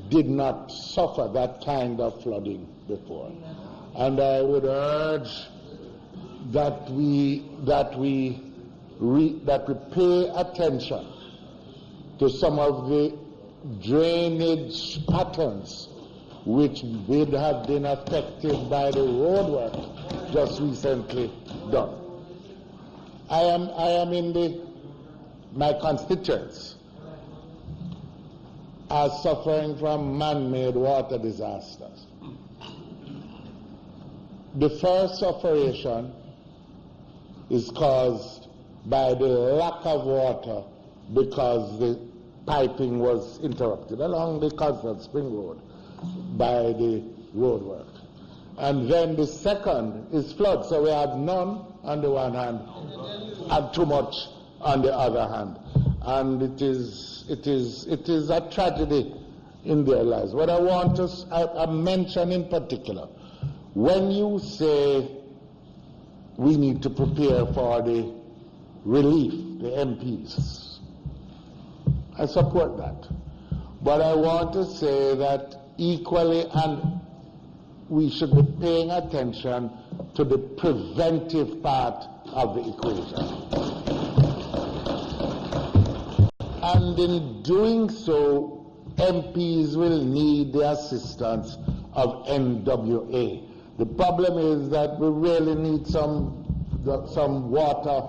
did not suffer that kind of flooding before. And I would urge that we pay attention to some of the drainage patterns which would have been affected by the roadwork just recently done. I am in my constituents are suffering from man-made water disasters. The first sufferation is caused by the lack of water because the piping was interrupted along the Coastal Spring Road by the roadwork. And then the second is flood. So we have none on the one hand and too much on the other hand. And it is a tragedy in their lives. What I want to mention in particular, when you say we need to prepare for the relief, the MPs, I support that. But I want to say that equally, and we should be paying attention to the preventive part of the equation. And in doing so, MPs will need the assistance of NWA. The problem is that we really need some water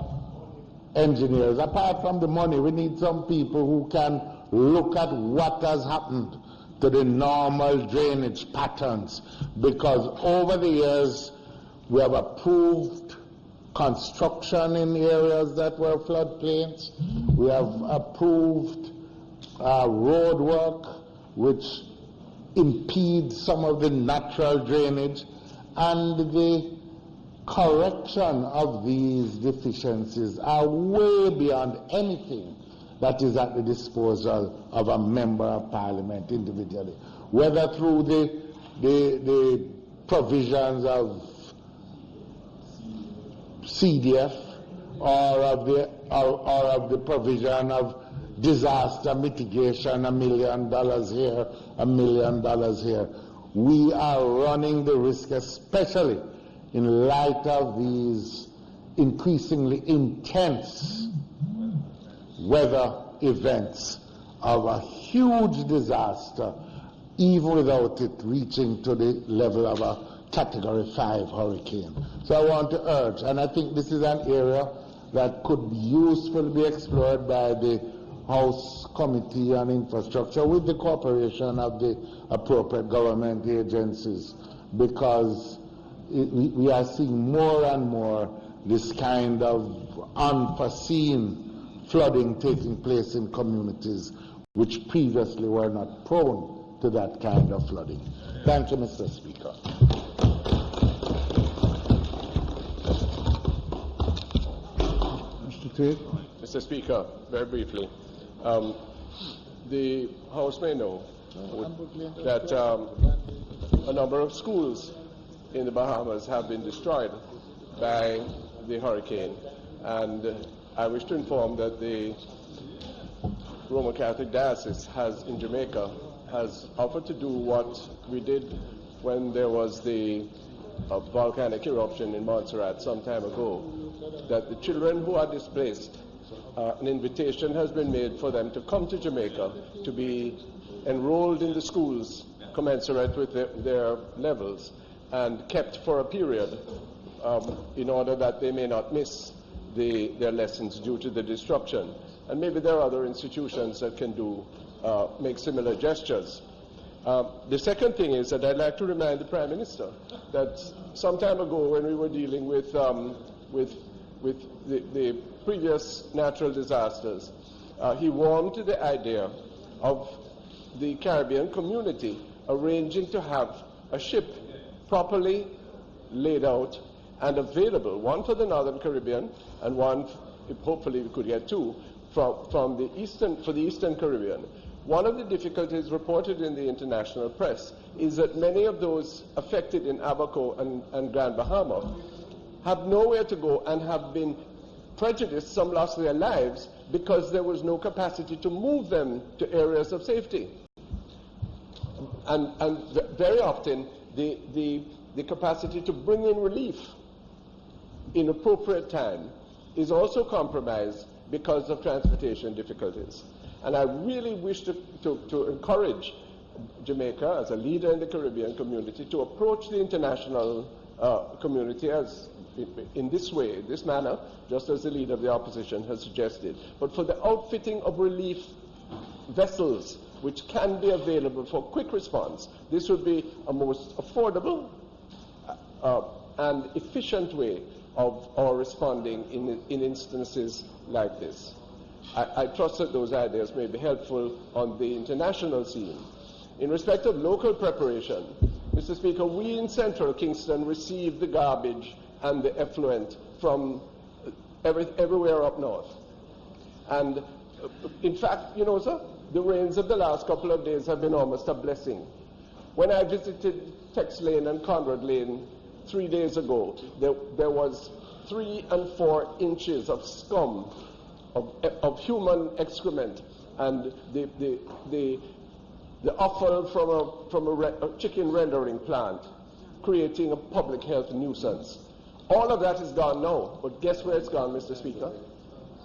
engineers. Apart from the money, we need some people who can look at what has happened to the normal drainage patterns, because over the years we have approved construction in areas that were floodplains. We have approved road work which impedes some of the natural drainage, and the correction of these deficiencies are way beyond anything that is at the disposal of a member of parliament individually, whether through the provisions of CDF or of the provision of disaster mitigation, $1 million here, $1 million here. We are running the risk, especially in light of these increasingly intense weather events, of a huge disaster, even without it reaching to the level of a Category 5 hurricane. So I want to urge, and I think this is an area that could be usefully be explored by the House Committee on Infrastructure with the cooperation of the appropriate government agencies, because we are seeing more and more this kind of unforeseen flooding taking place in communities which previously were not prone to that kind of flooding. Thank you, Mr. Speaker. Mr. Tate. Mr. Speaker, very briefly, the House may know that a number of schools in the Bahamas have been destroyed by the hurricane, and I wish to inform that the Roman Catholic Diocese in Jamaica has offered to do what we did when there was the volcanic eruption in Montserrat some time ago, that the children who are displaced, an invitation has been made for them to come to Jamaica to be enrolled in the schools commensurate with their levels and kept for a period in order that they may not miss their lessons due to the disruption. And maybe there are other institutions that can make similar gestures. The second thing is that I'd like to remind the Prime Minister that some time ago, when we were dealing with the previous natural disasters, he warmed to the idea of the Caribbean community arranging to have a ship properly laid out and available, one for the Northern Caribbean and one, hopefully we could get two, for the Eastern Caribbean. One of the difficulties reported in the international press is that many of those affected in Abaco and Grand Bahama have nowhere to go and have been prejudiced. Some lost their lives because there was no capacity to move them to areas of safety. and very often the capacity to bring in relief in appropriate time is also compromised because of transportation difficulties. And I really wish to encourage Jamaica as a leader in the Caribbean community to approach the international community as in this way, this manner, just as the leader of the opposition has suggested. But for the outfitting of relief vessels which can be available for quick response, this would be a most affordable and efficient way of our responding in instances like this. I trust that those ideas may be helpful on the international scene. In respect of local preparation, Mr. Speaker, we in central Kingston receive the garbage and the effluent from everywhere up north. And in fact, you know, sir, the rains of the last couple of days have been almost a blessing. When I visited Tex Lane and Conrad Lane 3 days ago, there was 3 and 4 inches of scum, of human excrement, and the offal from a chicken rendering plant, creating a public health nuisance. All of that is gone now, but guess where it's gone, Mr. Speaker?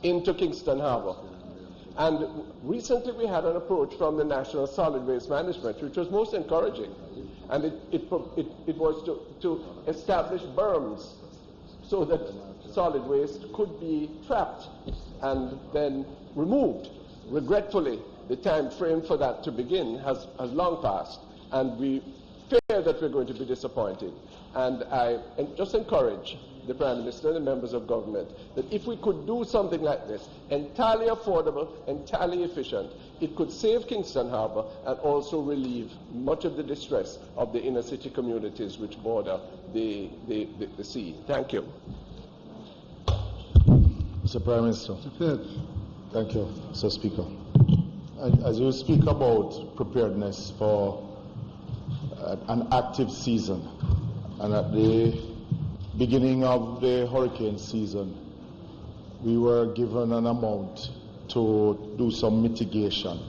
Into Kingston Harbour. And recently we had an approach from the National Solid Waste Management, which was most encouraging. And it was to establish berms so that solid waste could be trapped and then removed. Regretfully, the time frame for that to begin has long passed, and we fear that we're going to be disappointed. And I just encourage the Prime Minister and the members of government that if we could do something like this, entirely affordable, entirely efficient, it could save Kingston Harbour and also relieve much of the distress of the inner city communities which border the sea. Thank you. Mr. Prime Minister. Thank you, Mr. Speaker. As you speak about preparedness for an active season, and at the beginning of the hurricane season, we were given an amount to do some mitigation.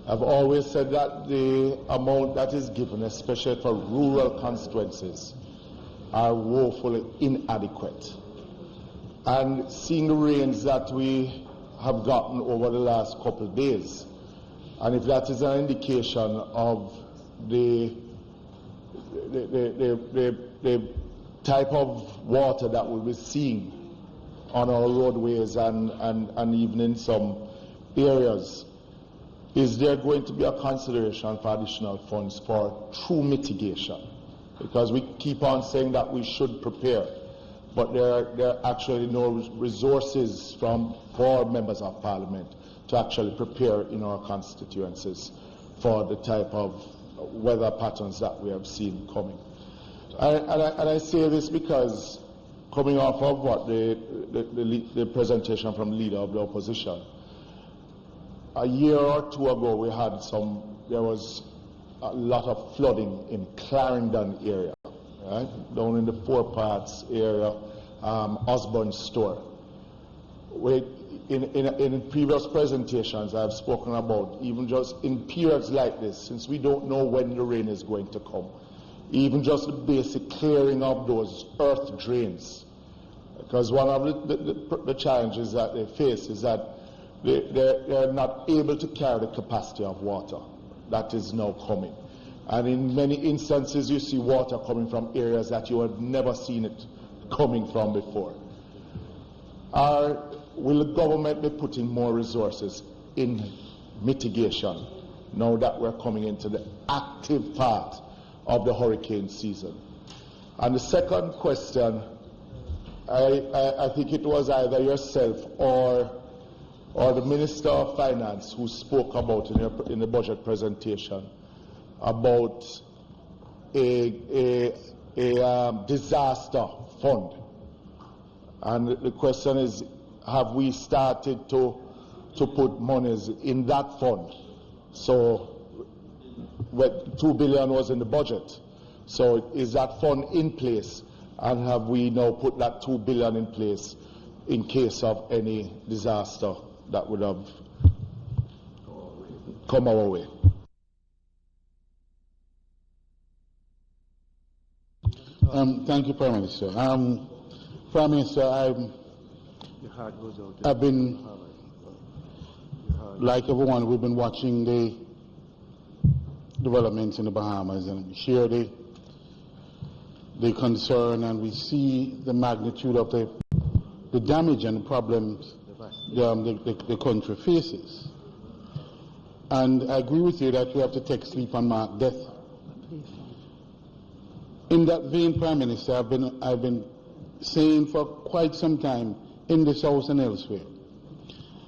I've always said that the amount that is given, especially for rural constituencies, are woefully inadequate. And seeing the rains that we have gotten over the last couple of days, and if that is an indication of the type of water that we'll be seeing on our roadways and even in some areas, is there going to be a consideration for additional funds for true mitigation? Because we keep on saying that we should prepare, but there are actually no resources for members of parliament to actually prepare in our constituencies for the type of weather patterns that we have seen coming. And I say this because, coming off of what the presentation from the leader of the opposition, a year or two ago there was a lot of flooding in Clarendon area, right? Down in the Four Parts area, Osborne Store. In previous presentations I've spoken about, even just in periods like this, since we don't know when the rain is going to come, even just the basic clearing of those earth drains. Because one of the challenges that they face is that they're not able to carry the capacity of water that is now coming. And in many instances you see water coming from areas that you have never seen it coming from before. Will the government be putting more resources in mitigation now that we're coming into the active part of the hurricane season? And the second question, I think it was either yourself or the Minister of Finance who spoke about in the budget presentation about a disaster fund. And the question is, have we started to put monies in that fund? So, $2 billion was in the budget. So is that fund in place? And have we now put that $2 billion in place in case of any disaster that would have come our way? Thank you, Prime Minister. Prime Minister, I've been, like everyone, we've been watching the developments in the Bahamas, and we share the concern, and we see the magnitude of the damage and the problems the country faces. And I agree with you that we have to take sleep and mark death. In that vein, Prime Minister, I've been saying for quite some time in this House and elsewhere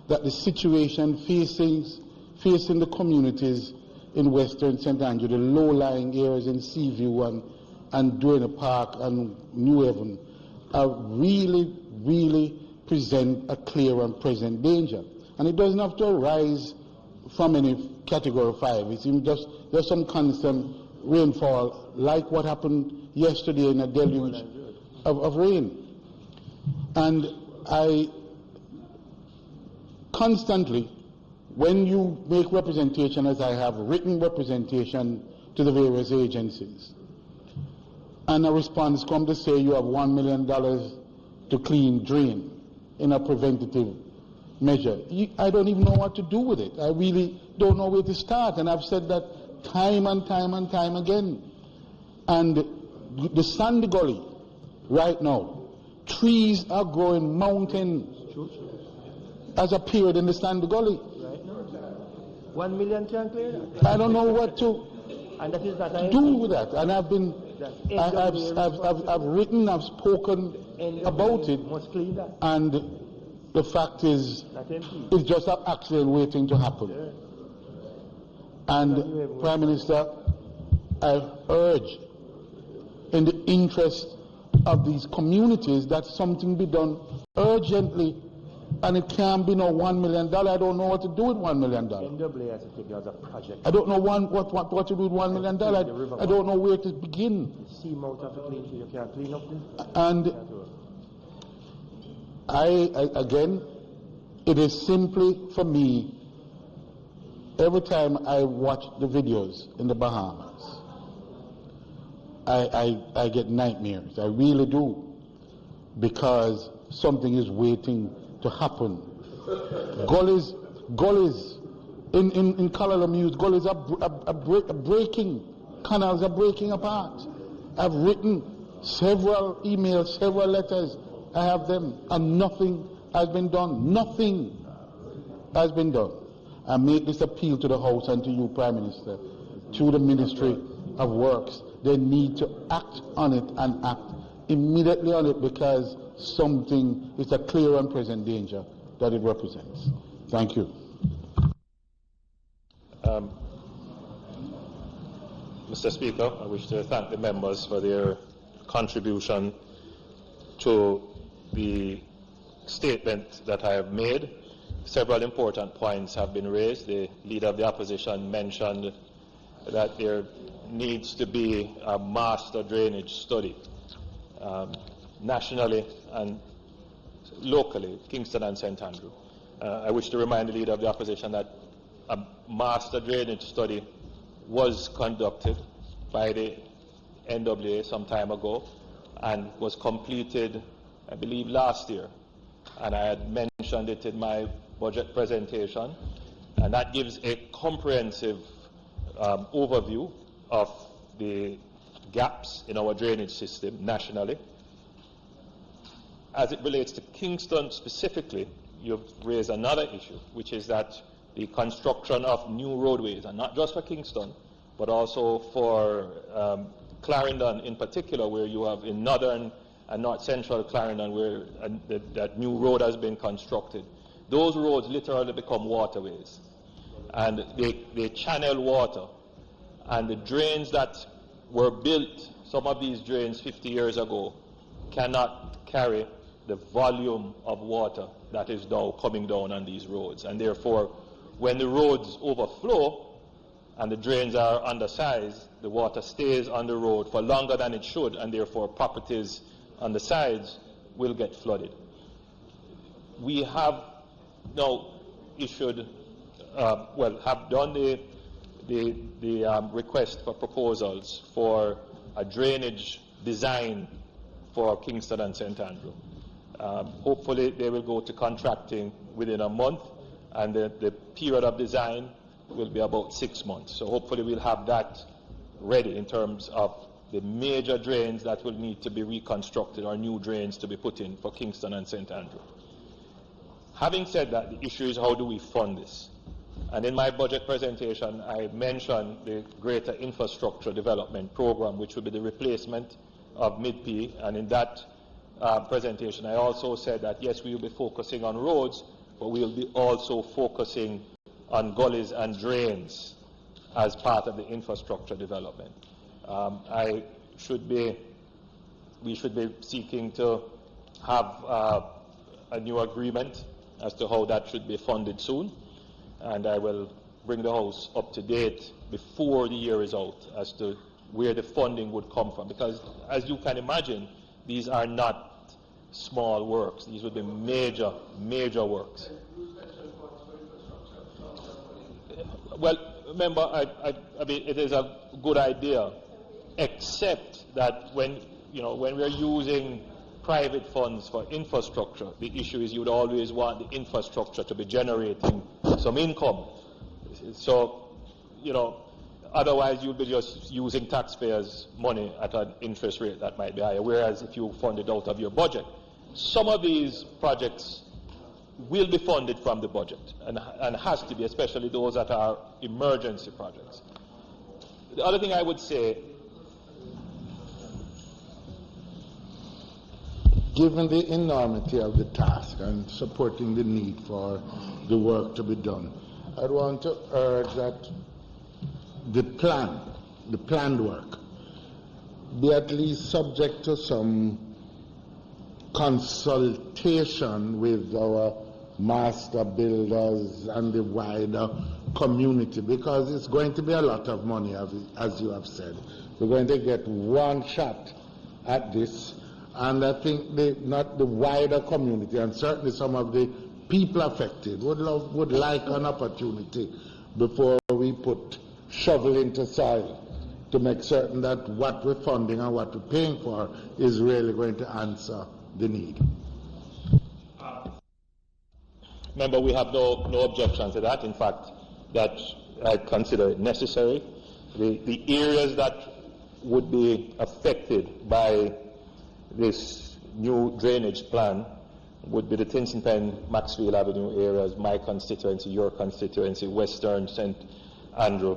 that the situation facing the communities in Western St. Andrew, the low-lying areas in Seaview and Duane Park and New Haven, really present a clear and present danger. And it doesn't have to arise from any Category 5. It's just there's some constant rainfall, like what happened yesterday in a deluge of rain. And I constantly, when you make representation, as I have, written representation to the various agencies, and a response comes to say you have $1 million to clean drain in a preventative measure, I don't even know what to do with it. I really don't know where to start, and I've said that time and time and time again. And the Sandy Gully right now, trees are growing, mountains has appeared in the Sandy Gully. Right now, 1 million can clear that. I don't know what to do with that, and I've written, I've spoken about it, and the fact is, it's just an accident waiting to happen. And Prime Minister, I urge, in the interest of these communities, that something be done urgently. And it can't be no $1 million. I don't know what to do with $1 million. NWA has to take it as a project. I don't know what to do with $1 million. I don't know where to begin. The sea mouth of the clean, so you can't clean up this. And again, it is simply for me, every time I watch the videos in the Bahamas, I get nightmares. I really do. Because something is waiting to happen. Gullies in Kuala Lumpur, gullies are breaking, canals are breaking apart. I've written several emails, several letters, I have them, and nothing has been done. Nothing has been done. I make this appeal to the House and to you, Prime Minister, to the Ministry of Works. They need to act on it and act immediately on it, because something is a clear and present danger that it represents. Thank you. Mr. Speaker, I wish to thank the members for their contribution to the statement that I have made. Several important points have been raised. The Leader of the Opposition mentioned that there needs to be a master drainage study. Nationally and locally, Kingston and St. Andrew. I wish to remind the Leader of the Opposition that a master drainage study was conducted by the NWA some time ago and was completed, I believe, last year. And I had mentioned it in my budget presentation. And that gives a comprehensive overview of the gaps in our drainage system nationally. As it relates to Kingston specifically, you've raised another issue, which is that the construction of new roadways, and not just for Kingston, but also for Clarendon in particular, where you have in northern and north central Clarendon where that new road has been constructed. Those roads literally become waterways, and they channel water, and the drains that were built, some of these drains 50 years ago, cannot carry the volume of water that is now coming down on these roads. And therefore, when the roads overflow and the drains are undersized, the water stays on the road for longer than it should, and therefore properties on the sides will get flooded. We have now issued, have done the request for proposals for a drainage design for Kingston and St. Andrew. Hopefully they will go to contracting within a month, and the period of design will be about 6 months. So hopefully we'll have that ready in terms of the major drains that will need to be reconstructed or new drains to be put in for Kingston and St. Andrew. Having said that, the issue is how do we fund this? And in my budget presentation, I mentioned the Greater Infrastructure Development Program, which will be the replacement of MIDP. And in that presentation, I also said that, yes, we will be focusing on roads, but we will be also focusing on gullies and drains as part of the infrastructure development. We should be seeking to have a new agreement as to how that should be funded soon, and I will bring the House up to date before the year is out as to where the funding would come from, because as you can imagine, these are not small works. These would be major, major works. Well, remember, I mean, it is a good idea, except that when we're using private funds for infrastructure, the issue is you would always want the infrastructure to be generating some income. So, otherwise you'll be just using taxpayers' money at an interest rate that might be higher, whereas if you fund it out of your budget. Some of these projects will be funded from the budget, and has to be, especially those that are emergency projects. The other thing I would say, given the enormity of the task and supporting the need for the work to be done, I'd want to urge that the planned work, be at least subject to some consultation with our master builders and the wider community, because it's going to be a lot of money, as you have said. We're going to get one shot at this, and I think not the wider community, and certainly some of the people affected would like an opportunity before we put shovel into soil to make certain that what we're funding and what we're paying for is really going to answer the need. Remember, we have no objection to that. In fact, that I consider it necessary. The areas that would be affected by this new drainage plan would be the Tinson Pen, Maxfield Avenue areas, my constituency, your constituency, Western St. Andrew,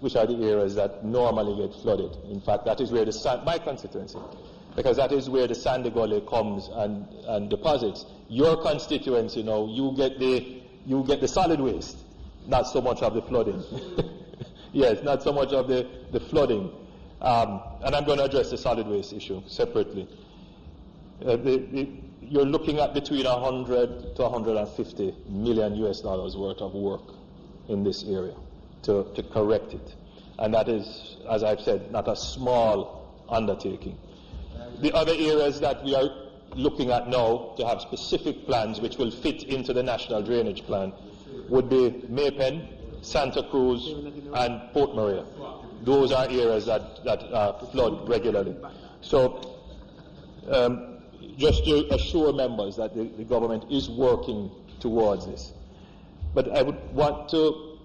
which are the areas that normally get flooded. In fact, that is where my constituency, because that is where the sandy gully comes and deposits. Your constituency now, you get the solid waste, not so much of the flooding. Yes, not so much of the flooding. And I'm going to address the solid waste issue separately. You're looking at between 100 to 150 million US dollars worth of work in this area to correct it. And that is, as I've said, not a small undertaking. The other areas that we are looking at now to have specific plans which will fit into the national drainage plan would be Maypen, Santa Cruz, and Port Maria. Those are areas that flood regularly. So, just to assure members that the government is working towards this. But I would want to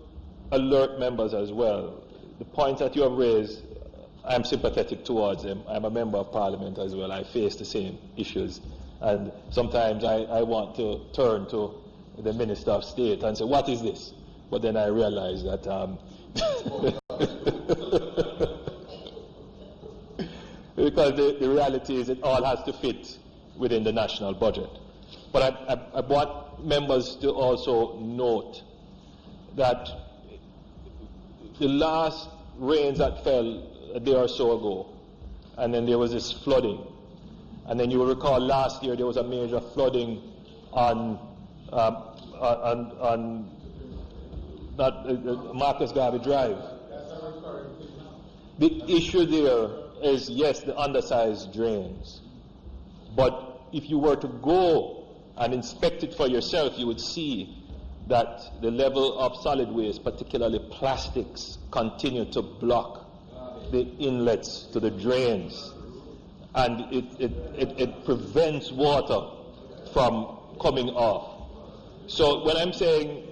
alert members as well. The points that you have raised, I'm sympathetic towards them. I'm a member of Parliament as well. I face the same issues. And sometimes I want to turn to the Minister of State and say, what is this? But then I realize that because the reality is it all has to fit within the national budget. But I want members to also note that the last rains that fell a day or so ago, and then there was this flooding. And then you will recall last year there was a major flooding on Marcus Garvey Drive. The issue there is, yes, the undersized drains. But if you were to go and inspect it for yourself, you would see that the level of solid waste, particularly plastics, continue to block the inlets to the drains. and it prevents water from coming off. So when I'm saying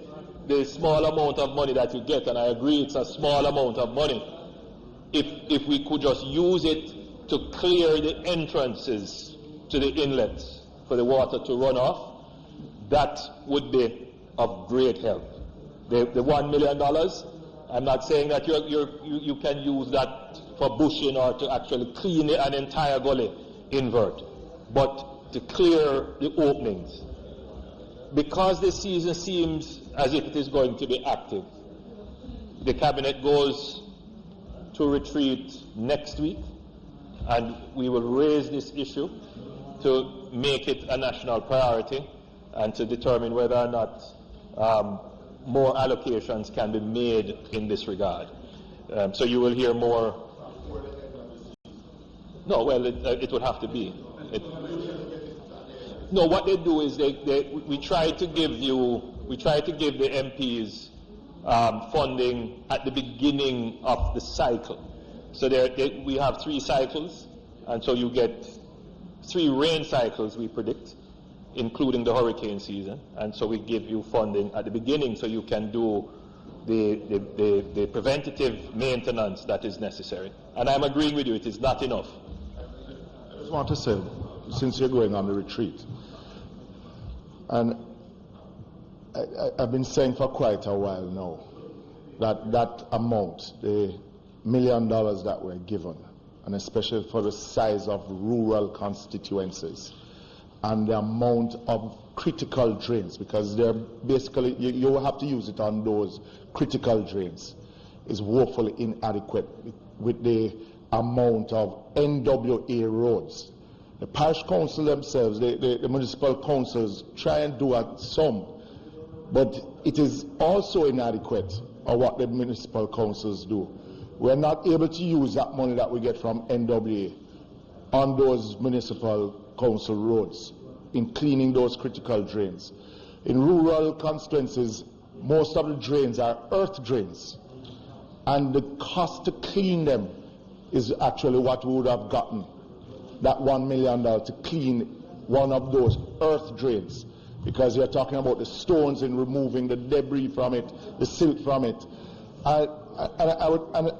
the small amount of money that you get, and I agree it's a small amount of money, if we could just use it to clear the entrances to the inlets for the water to run off, that would be of great help. The $1 million, I'm not saying that you can use that for bushing or to actually clean an entire gully invert, but to clear the openings. Because this season seems as if it is going to be active, the Cabinet goes to retreat next week, and we will raise this issue to make it a national priority and to determine whether or not more allocations can be made in this regard. So you will hear more. No, well, it would have to be. No, what they do is we try to give the MPs funding at the beginning of the cycle. So we have 3 cycles, and so you get 3 rain cycles, we predict, including the hurricane season, and so we give you funding at the beginning so you can do the preventative maintenance that is necessary. And I'm agreeing with you, it is not enough. I just want to say, since you're going on the retreat, and I've been saying for quite a while now that amount, the $1 million that we're given, and especially for the size of rural constituencies, and the amount of critical drains, because they're basically, you have to use it on those critical drains, is woefully inadequate with the amount of NWA roads. The parish council themselves, the municipal councils try and do some, but it is also inadequate of what the municipal councils do. We're not able to use that money that we get from NWA on those municipal council roads in cleaning those critical drains. In rural constituencies, most of the drains are earth drains, and the cost to clean them is actually what we would have gotten, that $1 million to clean one of those earth drains, because you're talking about the stones and removing the debris from it, the silt from it. And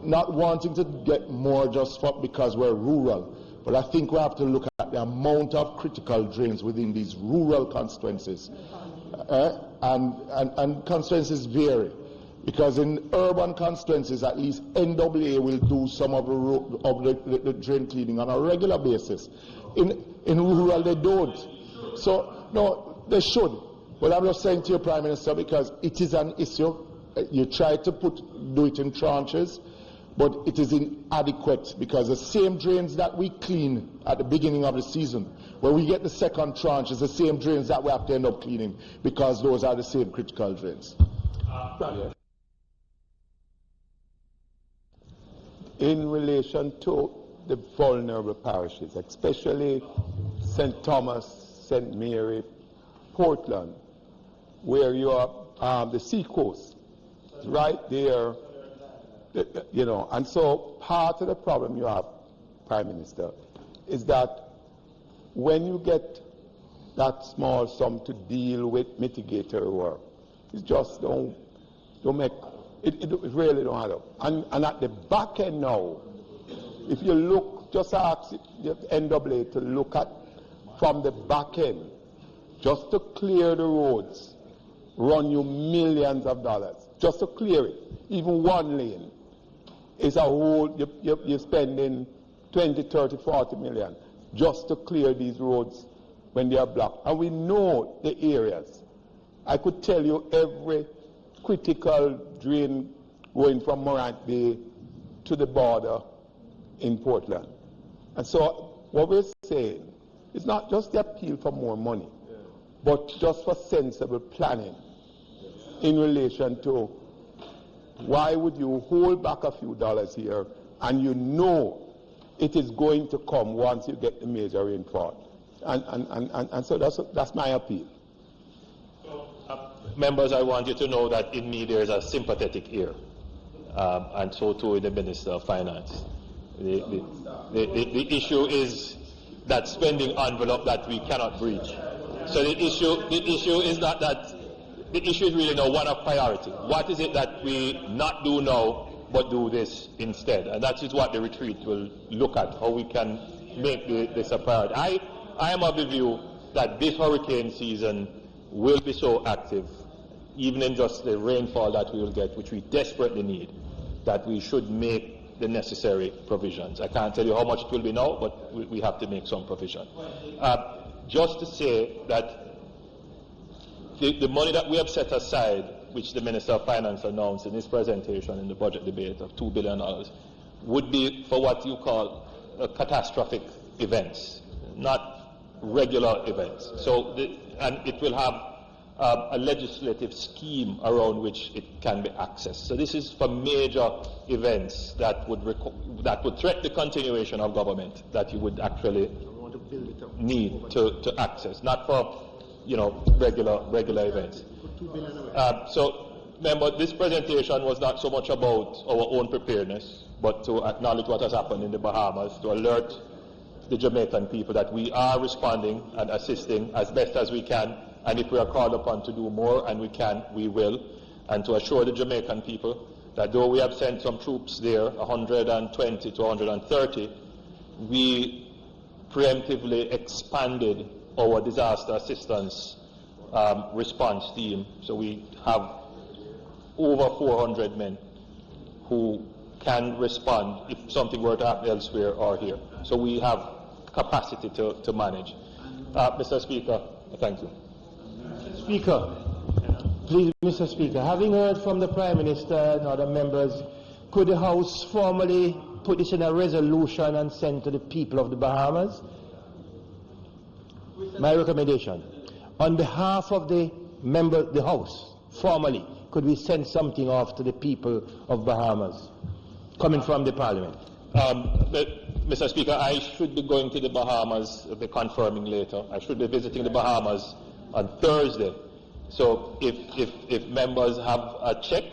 not wanting to get more just because we're rural, but I think we have to look at the amount of critical drains within these rural constituencies. And constituencies vary, because in urban constituencies, at least NWA will do some of the drain cleaning on a regular basis. In rural, they don't. So, no, they should. But I'm just saying to you, Prime Minister, because it is an issue. You try to do it in tranches, but it is inadequate, because the same drains that we clean at the beginning of the season, when we get the second tranche, is the same drains that we have to end up cleaning, because those are the same critical drains. In relation to the vulnerable parishes, especially St. Thomas, St. Mary, Portland, where you are the seacoast, right there, you know. And so part of the problem you have, Prime Minister, is that when you get that small sum to deal with mitigatory work, it just don't make, it really don't add up. And at the back end now, if you look, just ask the NWA to look at from the back end, just to clear the roads, run you millions of dollars, just to clear it. Even one lane is a whole, you're spending 20, 30, 40 million just to clear these roads when they are blocked. And we know the areas. I could tell you every critical drain going from Morant Bay to the border in Portland. And so what we're saying is not just the appeal for more money, but just for sensible planning in relation to why would you hold back a few dollars here and you know it is going to come once you get the major rainfall. And so that's my appeal. Members, I want you to know that in me there is a sympathetic ear, and so too in the Minister of Finance. The issue is that spending envelope that we cannot breach. So the issue is not that. The issue is really now one of priority. What is it that we not do now, but do this instead? And that is what the retreat will look at, how we can make this a priority. I am of the view that this hurricane season will be so active, even in just the rainfall that we will get, which we desperately need, that we should make the necessary provisions. I can't tell you how much it will be now, but we have to make some provision. Just to say that the money that we have set aside, which the Minister of Finance announced in his presentation in the budget debate of $2 billion, would be for what you call catastrophic events, not regular events. So, and it will have a legislative scheme around which it can be accessed. So this is for major events that would threaten the continuation of government that you would actually need to access, not for regular events. So remember, this presentation was not so much about our own preparedness, but to acknowledge what has happened in the Bahamas, to alert the Jamaican people that we are responding and assisting as best as we can, and if we are called upon to do more, and we can, we will, and to assure the Jamaican people that though we have sent some troops there, 120 to 130, we preemptively expanded our disaster assistance response team. So we have over 400 men who can respond if something were to happen elsewhere or here. So we have capacity to manage. Mr. Speaker, thank you. Speaker, please, Mr. Speaker, having heard from the Prime Minister and other members, could the House formally put this in a resolution and send to the people of the Bahamas? My recommendation, on behalf of the House, formally, could we send something off to the people of Bahamas, coming from the Parliament? Mr. Speaker, I should be going to the Bahamas, I'll be confirming later. I should be visiting the Bahamas on Thursday. So if members have a check,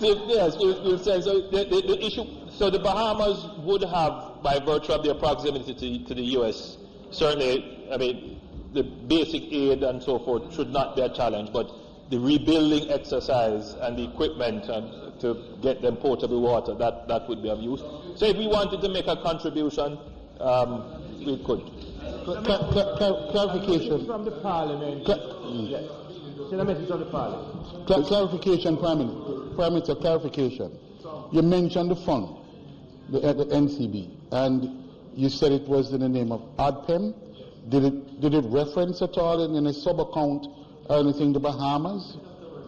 yes, we'll send. So the issue. So the Bahamas would have, by virtue of their proximity to the U.S., certainly, I mean, the basic aid and so forth should not be a challenge, but the rebuilding exercise and the equipment to get them potable water, that would be of use. So if we wanted to make a contribution, we could. Clarification from the Parliament. Yes. Send a message from the Parliament. Clarification, Prime Minister, clarification. You mentioned the fund, the NCB, and you said it was in the name of ADPEM. Did it reference at all in a sub-account or anything the Bahamas?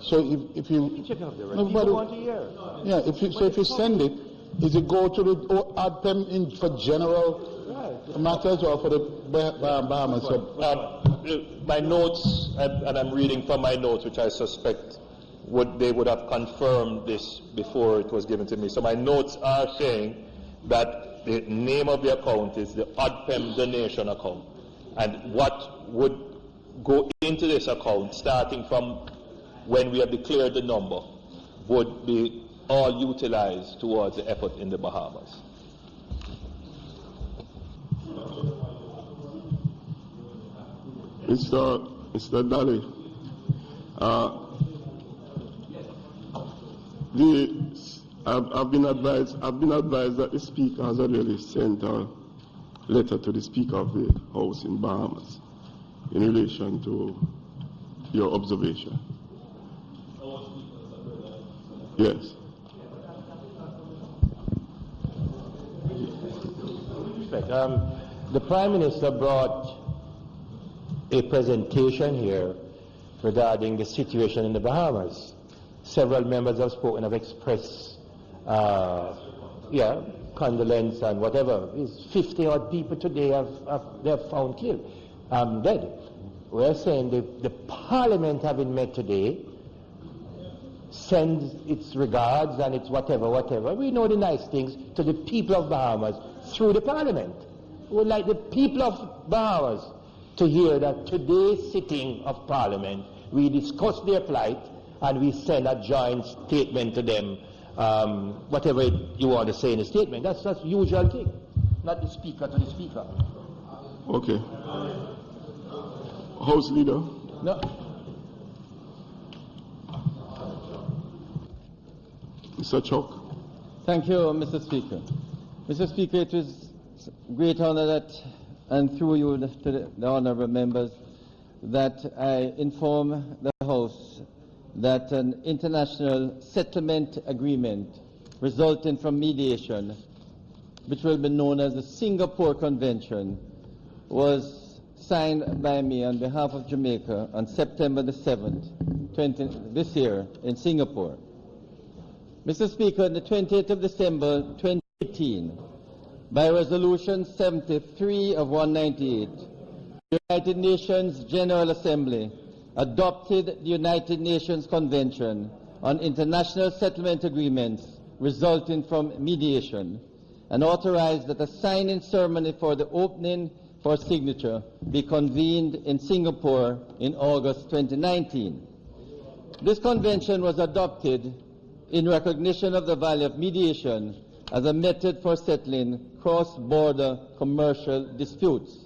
So if you check out the record. Yeah, if you send it, does it go to the ADPEM for general matters or for the Bahamas? My notes, and I'm reading from my notes, which I suspect they would have confirmed this before it was given to me. So my notes are saying that the name of the account is the ADPEM donation account, and what would go into this account, starting from when we have declared the number, would be all utilized towards the effort in the Bahamas. Mr. Daly, I've been advised that the Speaker has already sent a letter to the Speaker of the House in Bahamas in relation to your observation. Yes. The Prime Minister brought a presentation here regarding the situation in the Bahamas. Several members have spoken, have expressed condolence and whatever. 50 odd people today they have found killed, dead. We're saying the Parliament having met today sends its regards and its whatever. We know the nice things to the people of Bahamas through the Parliament. We would like the people of Bahamas to hear that today's sitting of Parliament, we discuss their plight and we send a joint statement to them, whatever you want to say in the statement. That's the usual thing, not the speaker to the speaker. Okay. House Leader. No. Mr. Chuck. Thank you, Mr. Speaker. Mr. Speaker, it was a great honor that, and through you to the honorable members, that I inform the House that an international settlement agreement resulting from mediation, which will be known as the Singapore Convention, was signed by me on behalf of Jamaica on September the 7th, this year in Singapore. Mr. Speaker, on the 28th of December 2018, by Resolution 73 of 198, the United Nations General Assembly adopted the United Nations Convention on International Settlement Agreements resulting from mediation and authorized that a signing ceremony for the opening for signature be convened in Singapore in August 2019. This convention was adopted in recognition of the value of mediation as a method for settling cross-border commercial disputes.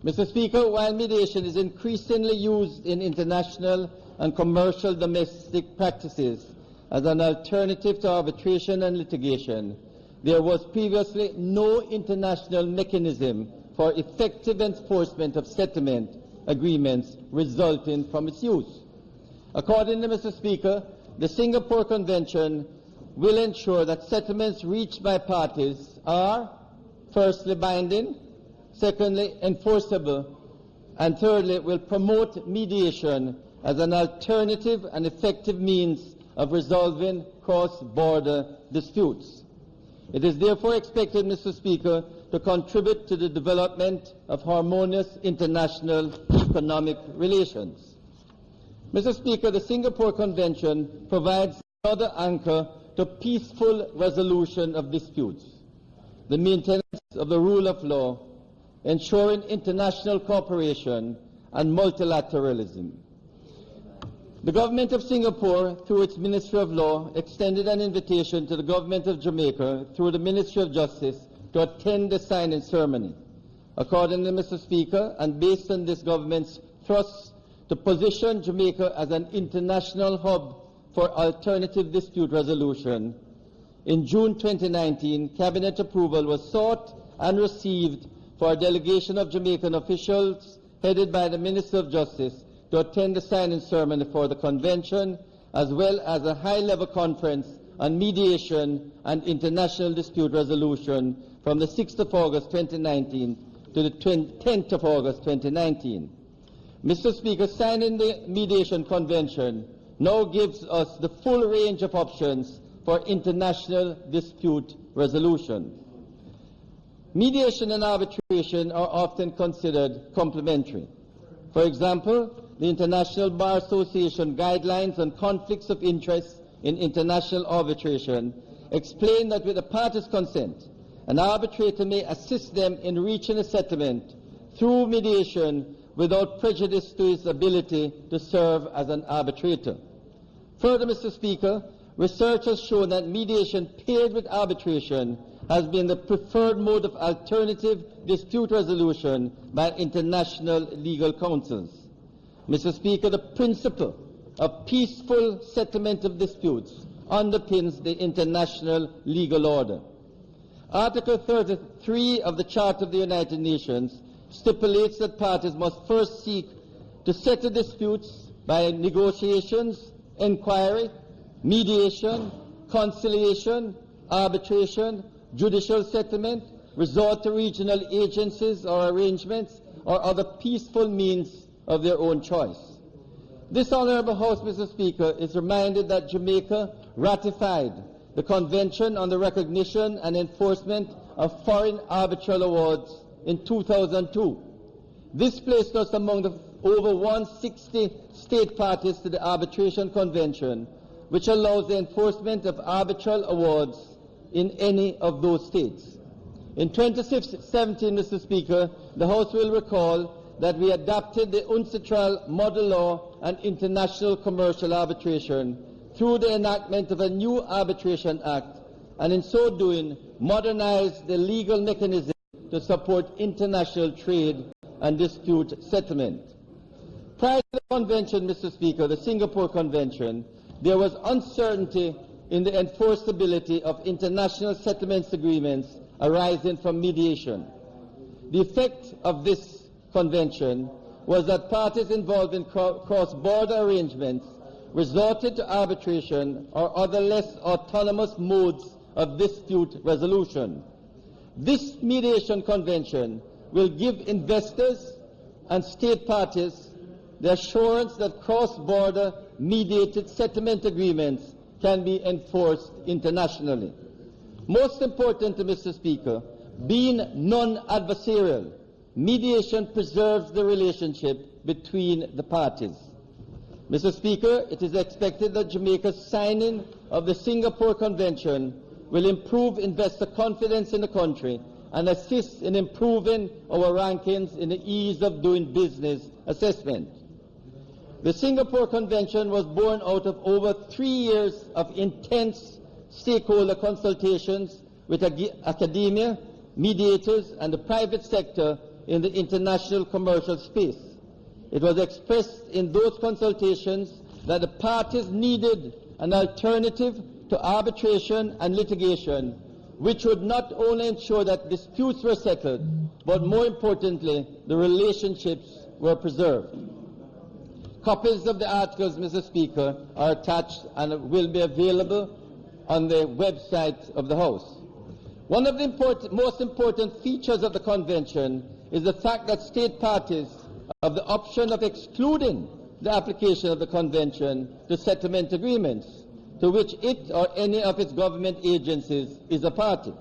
Mr. Speaker, while mediation is increasingly used in international and commercial domestic practices as an alternative to arbitration and litigation, there was previously no international mechanism for effective enforcement of settlement agreements resulting from its use. Accordingly, Mr. Speaker, the Singapore Convention will ensure that settlements reached by parties are, firstly, binding, secondly, enforceable, and thirdly, will promote mediation as an alternative and effective means of resolving cross-border disputes. It is therefore expected, Mr. Speaker, to contribute to the development of harmonious international economic relations. Mr. Speaker, the Singapore Convention provides another anchor to peaceful resolution of disputes, the maintenance of the rule of law, ensuring international cooperation and multilateralism. The Government of Singapore, through its Ministry of Law, extended an invitation to the Government of Jamaica through the Ministry of Justice to attend the signing ceremony. Accordingly, Mr. Speaker, and based on this government's thrust to position Jamaica as an international hub for alternative dispute resolution, in June 2019, Cabinet approval was sought and received for a delegation of Jamaican officials headed by the Minister of Justice to attend the signing ceremony for the convention, as well as a high-level conference on mediation and international dispute resolution from the 6th of August 2019 to the 10th of August 2019. Mr. Speaker, signing the mediation convention now gives us the full range of options for international dispute resolution. Mediation and arbitration are often considered complementary. For example, the International Bar Association guidelines on conflicts of interest in international arbitration explain that with the parties' consent, an arbitrator may assist them in reaching a settlement through mediation without prejudice to his ability to serve as an arbitrator. Further, Mr. Speaker, research has shown that mediation paired with arbitration has been the preferred mode of alternative dispute resolution by international legal councils. Mr. Speaker, the principle of peaceful settlement of disputes underpins the international legal order. Article 33 of the Charter of the United Nations stipulates that parties must first seek to settle disputes by negotiations, inquiry, mediation, conciliation, arbitration, judicial settlement, resort to regional agencies or arrangements, or other peaceful means of their own choice. This Honourable House, Mr. Speaker, is reminded that Jamaica ratified the Convention on the Recognition and Enforcement of Foreign Arbitral Awards in 2002. This placed us among the over 160 state parties to the Arbitration Convention, which allows the enforcement of arbitral awards in any of those states. In 2017, Mr. Speaker, the House will recall that we adopted the UNCITRAL model law and international commercial arbitration through the enactment of a new Arbitration Act, and in so doing modernize the legal mechanism to support international trade and dispute settlement. Prior to the convention, Mr. Speaker, the Singapore Convention, there was uncertainty in the enforceability of international settlements agreements arising from mediation. The effect of this convention was that parties involved in cross-border arrangements resorted to arbitration or other less autonomous modes of dispute resolution. This mediation convention will give investors and state parties the assurance that cross-border mediated settlement agreements can be enforced internationally. Most importantly, Mr. Speaker, being non-adversarial, mediation preserves the relationship between the parties. Mr. Speaker, it is expected that Jamaica's signing of the Singapore Convention will improve investor confidence in the country and assist in improving our rankings in the ease of doing business assessment. The Singapore Convention was born out of over 3 years of intense stakeholder consultations with academia, mediators, and the private sector in the international commercial space. It was expressed in those consultations that the parties needed an alternative to arbitration and litigation, which would not only ensure that disputes were settled, but more importantly, the relationships were preserved. Copies of the articles, Mr. Speaker, are attached and will be available on the website of the House. One of the most important features of the Convention is the fact that state parties have the option of excluding the application of the Convention to settlement agreements to which it or any of its government agencies is a party.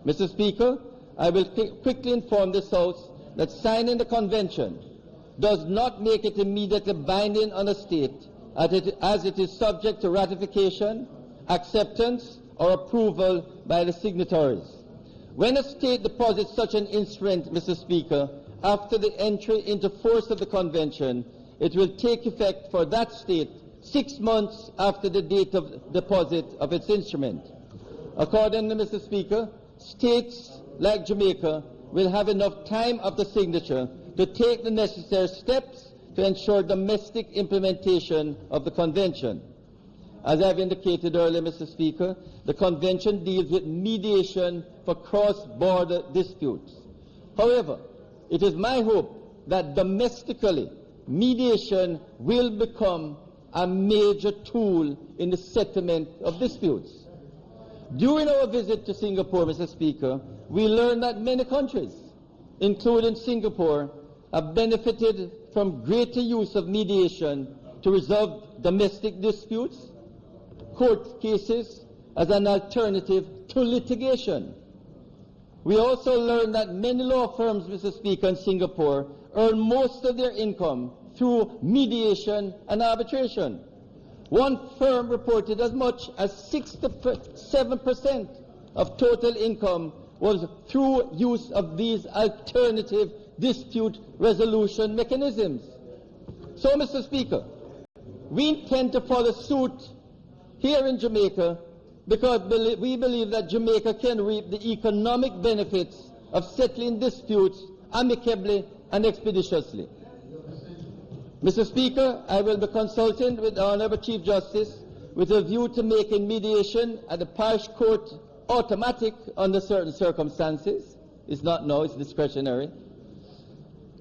Mr. Speaker, I will quickly inform this House that signing the Convention does not make it immediately binding on a state as it is subject to ratification, acceptance, or approval by the signatories. When a state deposits such an instrument, Mr. Speaker, after the entry into force of the Convention, it will take effect for that state 6 months after the date of deposit of its instrument. Accordingly, Mr. Speaker, states like Jamaica will have enough time after signature to take the necessary steps to ensure domestic implementation of the Convention. As I have indicated earlier, Mr. Speaker, the Convention deals with mediation for cross-border disputes. However, it is my hope that domestically, mediation will become a major tool in the settlement of disputes. During our visit to Singapore, Mr. Speaker, we learned that many countries, including Singapore, have benefited from greater use of mediation to resolve domestic disputes, court cases, as an alternative to litigation. We also learned that many law firms, Mr. Speaker, in Singapore earn most of their income through mediation and arbitration. One firm reported as much as 67% of total income was through use of these alternative dispute resolution mechanisms. So, Mr. Speaker, we intend to follow suit here in Jamaica because we believe that Jamaica can reap the economic benefits of settling disputes amicably and expeditiously. Mr. Speaker, I will be consulting with the Honourable Chief Justice with a view to making mediation at the parish court automatic under certain circumstances. It's not now, it's discretionary.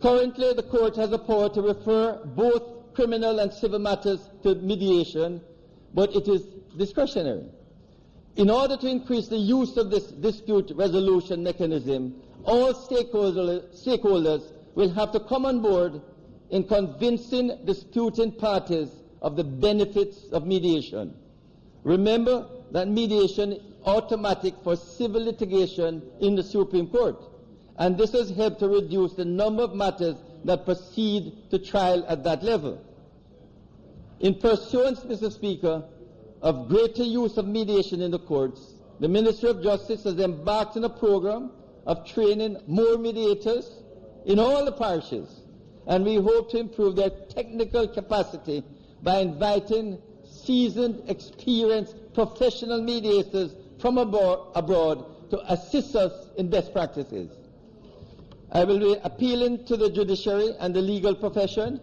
Currently, the court has the power to refer both criminal and civil matters to mediation, but it is discretionary. In order to increase the use of this dispute resolution mechanism, all stakeholders will have to come on board in convincing disputing parties of the benefits of mediation. Remember that mediation is automatic for civil litigation in the Supreme Court, and this has helped to reduce the number of matters that proceed to trial at that level. In pursuance, Mr. Speaker, of greater use of mediation in the courts, the Ministry of Justice has embarked on a program of training more mediators in all the parishes and we hope to improve their technical capacity by inviting seasoned, experienced, professional mediators from abroad to assist us in best practices. I will be appealing to the judiciary and the legal profession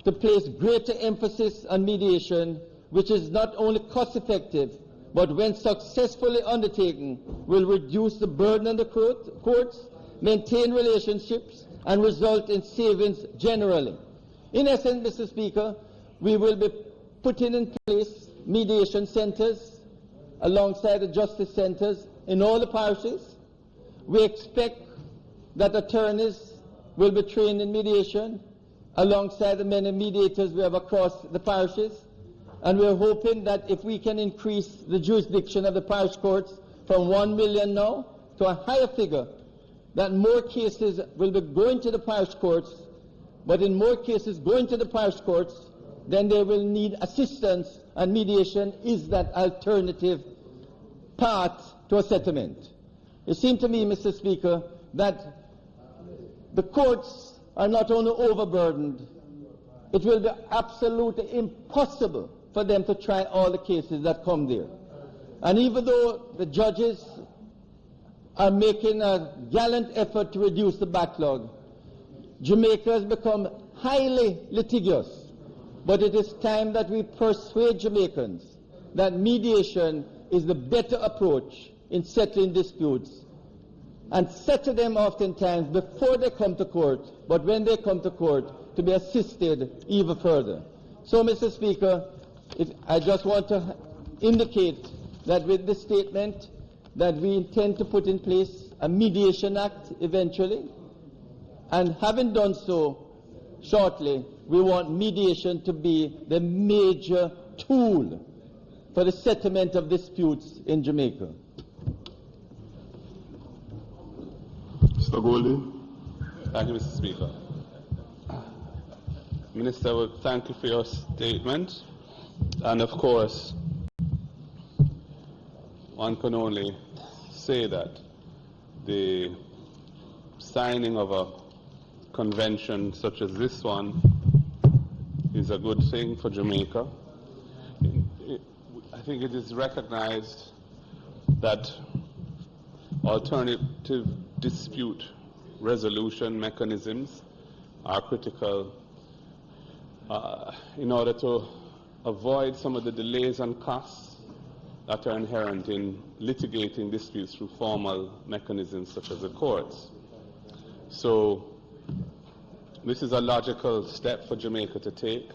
to place greater emphasis on mediation, which is not only cost-effective, but when successfully undertaken, will reduce the burden on the courts, maintain relationships, and result in savings generally. In essence, Mr. Speaker, we will be putting in place mediation centers alongside the justice centers in all the parishes. We expect that attorneys will be trained in mediation alongside the many mediators we have across the parishes. And we're hoping that if we can increase the jurisdiction of the parish courts from 1 million now to a higher figure, that more cases will be going to the parish courts, but in more cases going to the parish courts, then they will need assistance, and mediation is that alternative path to a settlement. It seems to me, Mr. Speaker, that the courts are not only overburdened, it will be absolutely impossible for them to try all the cases that come there. And even though the judges are making a gallant effort to reduce the backlog, Jamaica has become highly litigious. But it is time that we persuade Jamaicans that mediation is the better approach in settling disputes, and settle them oftentimes before they come to court, but when they come to court, to be assisted even further. So, Mr. Speaker, I just want to indicate that with this statement that we intend to put in place a mediation act eventually, and having done so shortly, we want mediation to be the major tool for the settlement of disputes in Jamaica. Mr. Goldie. Thank you, Mr. Speaker. Minister, I would thank you for your statement. And of course, one can only say that the signing of a convention such as this one is a good thing for Jamaica. I think it is recognized that alternative dispute resolution mechanisms are critical in order to avoid some of the delays and costs that are inherent in litigating disputes through formal mechanisms such as the courts. So this is a logical step for Jamaica to take.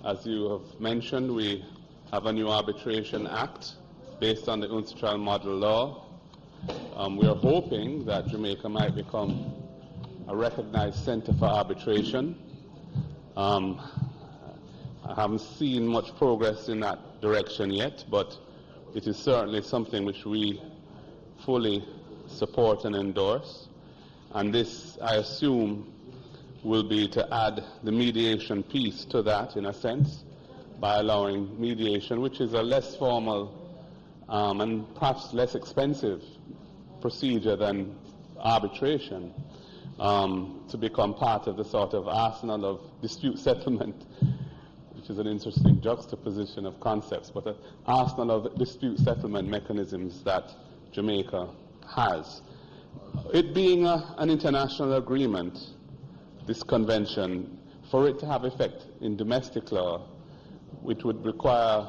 As you have mentioned, we have a new arbitration act based on the UNCITRAL model law. We are hoping that Jamaica might become a recognized center for arbitration. I haven't seen much progress in that direction yet, but it is certainly something which we fully support and endorse. And this, I assume, will be to add the mediation piece to that, in a sense, by allowing mediation, which is a less formal and perhaps less expensive procedure than arbitration, to become part of the sort of arsenal of dispute settlement, which is an interesting juxtaposition of concepts, but an arsenal of dispute settlement mechanisms that Jamaica has. It being an international agreement, this convention, for it to have effect in domestic law, it would require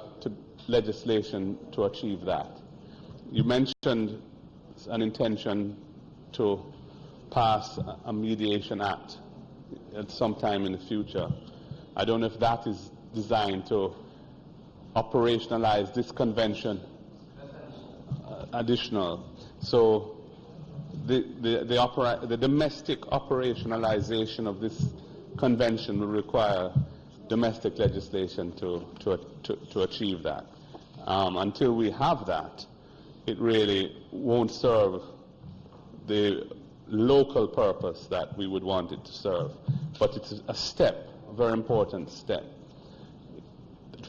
legislation to achieve that. You mentioned an intention to pass a mediation act at some time in the future. I don't know if that is designed to operationalize this convention additional. So the domestic operationalization of this convention will require domestic legislation to achieve that. Until we have that, it really won't serve the local purpose that we would want it to serve. But it's a step, a very important step,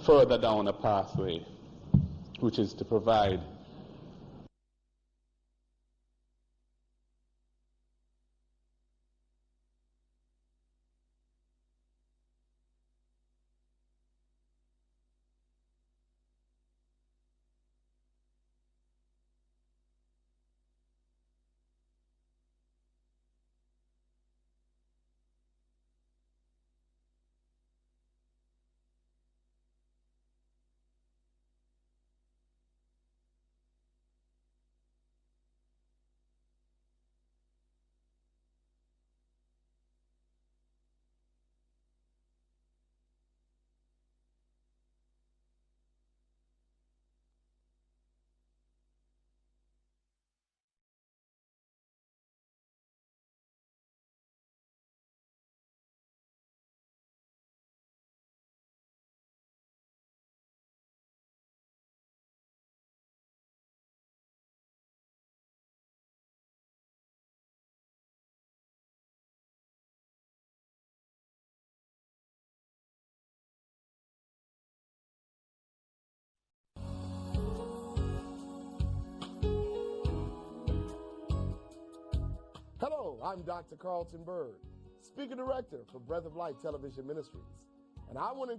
further down a pathway, which is to provide Hello, I'm Dr. Carlton Bird, Speaker Director for Breath of Life Television Ministries, and I want to